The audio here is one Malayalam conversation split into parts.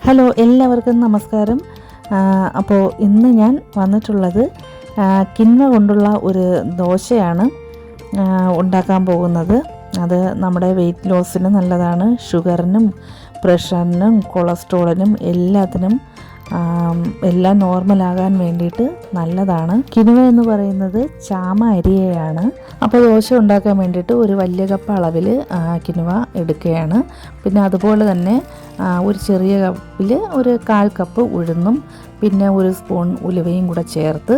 ഹലോ, എല്ലാവർക്കും നമസ്കാരം. അപ്പോൾ ഇന്ന് ഞാൻ വന്നിട്ടുള്ളത് കിണ്വ കൊണ്ടുള്ള ഒരു ദോശയാണ് ഉണ്ടാക്കാൻ പോകുന്നത്. അത് നമ്മുടെ വെയിറ്റ് ലോസിന് നല്ലതാണ്. ഷുഗറിനും പ്രഷറിനും കൊളസ്ട്രോളിനും എല്ലാത്തിനും എല്ലാം നോർമലാകാൻ വേണ്ടിയിട്ട് നല്ലതാണ്. കിണ്വ എന്ന് പറയുന്നത് ചാമ അരിയാണ്. അപ്പോൾ ദോശ ഉണ്ടാക്കാൻ വേണ്ടിയിട്ട് ഒരു വലിയ കപ്പ് അളവിൽ കിണ്വ എടുക്കുകയാണ്. പിന്നെ അതുപോലെ തന്നെ ഒരു ചെറിയ കപ്പിൽ ഒരു 1/4 കപ്പ് ഉഴുന്നും പിന്നെ ഒരു സ്പൂൺ ഉലുവയും കൂടെ ചേർത്ത്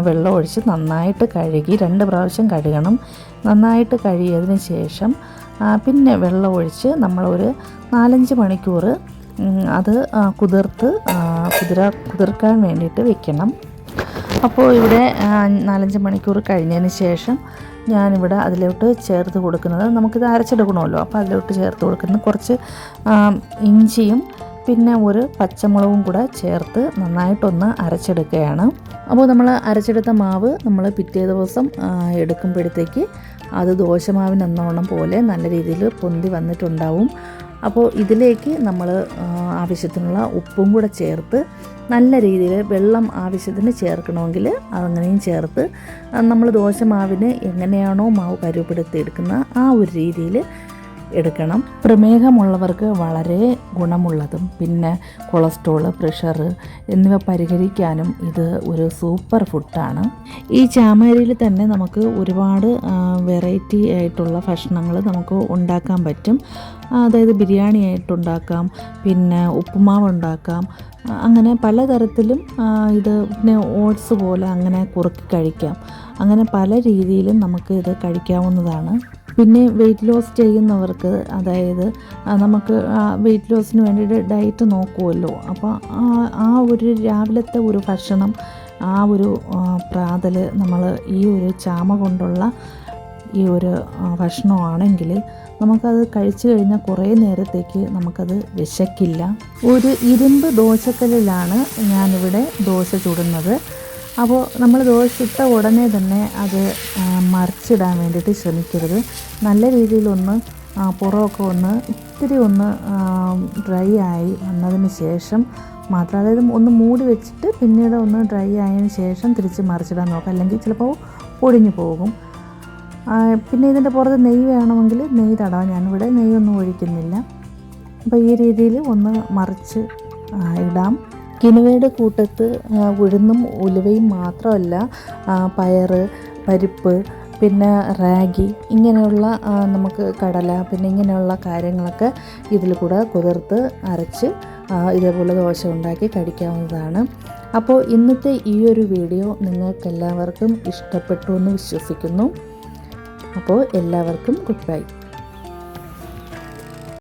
വെള്ളം ഒഴിച്ച് നന്നായിട്ട് കഴുകി 2 പ്രാവശ്യം കഴുകണം. നന്നായിട്ട് കഴുകിയതിന് ശേഷം പിന്നെ വെള്ളം ഒഴിച്ച് നമ്മളൊരു 4-5 മണിക്കൂർ അത് കുതിർക്കാൻ വേണ്ടിയിട്ട് വെക്കണം. അപ്പോൾ ഇവിടെ 4-5 മണിക്കൂർ കഴിഞ്ഞതിന് ശേഷം ഞാനിവിടെ അതിലോട്ട് ചേർത്ത് കൊടുക്കുന്നത്, നമുക്കിത് അരച്ചെടുക്കണമല്ലോ, അപ്പോൾ അതിലോട്ട് ചേർത്ത് കൊടുക്കുന്നത് കുറച്ച് ഇഞ്ചിയും പിന്നെ ഒരു പച്ചമുളകും കൂടെ ചേർത്ത് നന്നായിട്ടൊന്ന് അരച്ചെടുക്കുകയാണ്. അപ്പോൾ നമ്മൾ അരച്ചെടുത്ത മാവ് നമ്മൾ പിറ്റേ ദിവസം എടുക്കുമ്പോഴത്തേക്ക് അത് ദോശമാവിനെന്നോണം പോലെ നല്ല രീതിയിൽ പൊന്തി വന്നിട്ടുണ്ടാവും. അപ്പോൾ ഇതിലേക്ക് നമ്മൾ ആവശ്യത്തിനുള്ള ഉപ്പും കൂടെ ചേർത്ത് നല്ല രീതിയിൽ വെള്ളം ആവശ്യത്തിന് ചേർക്കണമെങ്കിൽ അതങ്ങനെയും ചേർത്ത് നമ്മൾ ദോശമാവിന് എങ്ങനെയാണോ മാവ് പരുവപ്പെടുത്തി എടുക്കുന്ന ആ ഒരു രീതിയിൽ എടുക്കണം. പ്രമേഹമുള്ളവർക്ക് വളരെ ഗുണമുള്ളതും പിന്നെ കൊളസ്ട്രോൾ, പ്രഷർ എന്നിവ പരിഹരിക്കാനും ഇത് ഒരു സൂപ്പർ ഫുഡാണ്. ഈ ചാമരിയിൽ തന്നെ നമുക്ക് ഒരുപാട് വെറൈറ്റി ആയിട്ടുള്ള ഭക്ഷണങ്ങൾ നമുക്ക് ഉണ്ടാക്കാൻ പറ്റും. അതായത് ബിരിയാണി ആയിട്ടുണ്ടാക്കാം, പിന്നെ ഉപ്പുമാവ് ഉണ്ടാക്കാം, അങ്ങനെ പലതരത്തിലും ഇത് പിന്നെ ഓട്സ് പോലെ അങ്ങനെ കുറുക്കി കഴിക്കാം. അങ്ങനെ പല രീതിയിലും നമുക്ക് ഇത് കഴിക്കാവുന്നതാണ്. പിന്നെ വെയിറ്റ് ലോസ് ചെയ്യുന്നവർക്ക്, അതായത് നമുക്ക് വെയിറ്റ് ലോസിന് വേണ്ടിയിട്ട് ഡയറ്റ് നോക്കുമല്ലോ, അപ്പോൾ ആ ഒരു രാവിലത്തെ ഒരു ഭക്ഷണം, ആ ഒരു പ്രാതൽ നമ്മൾ ഈ ഒരു ചാമ കൊണ്ടുള്ള ഈ ഒരു ഭക്ഷണമാണെങ്കിൽ നമുക്കത് കഴിച്ചു കഴിഞ്ഞാൽ കുറേ നേരത്തേക്ക് നമുക്കത് വിശക്കില്ല. ഒരു ഇരുമ്പ് ദോശക്കല്ലിലാണ് ഞാനിവിടെ ദോശ ചുടുന്നത്. അപ്പോൾ നമ്മൾ ദോശ ഇട്ട ഉടനെ തന്നെ അത് മറിച്ചിടാൻ വേണ്ടിയിട്ട് ശ്രമിക്കരുത്. നല്ല രീതിയിലൊന്ന് പുറമൊക്കെ ഇത്തിരി ഒന്ന് ഡ്രൈ ആയി വന്നതിന് ശേഷം മാത്രം, അതായത് ഒന്ന് മൂടി വെച്ചിട്ട് പിന്നീട് ഒന്ന് ഡ്രൈ ആയതിന് ശേഷം തിരിച്ച് മറിച്ചിടാൻ നോക്കാം, അല്ലെങ്കിൽ ചിലപ്പോൾ പൊടിഞ്ഞു പോകും. പിന്നെ ഇതിൻ്റെ പുറത്ത് നെയ്യ് വേണമെങ്കിൽ നെയ്യ് തടവാം. ഞാനിവിടെ നെയ്യൊന്നും ഒഴിക്കുന്നില്ല. അപ്പോൾ ഈ രീതിയിൽ ഒന്ന് മറിച്ച് ഇടാം. കിണ്വയുടെ കൂട്ടത്ത് ഉഴുന്നും ഉലുവയും മാത്രമല്ല, പയർ, പരിപ്പ്, പിന്നെ റാഗി, ഇങ്ങനെയുള്ള നമുക്ക് കടല, പിന്നെ ഇങ്ങനെയുള്ള കാര്യങ്ങളൊക്കെ ഇതിൽ കൂടെ കുതിർത്ത് അരച്ച് ഇതേപോലെ ദോശ ഉണ്ടാക്കി കഴിക്കാവുന്നതാണ്. അപ്പോൾ ഇന്നത്തെ ഈ ഒരു വീഡിയോ നിങ്ങൾക്കെല്ലാവർക്കും ഇഷ്ടപ്പെട്ടു എന്ന് വിശ്വസിക്കുന്നു. അപ്പോൾ എല്ലാവർക്കും ഗുഡ് ബൈ.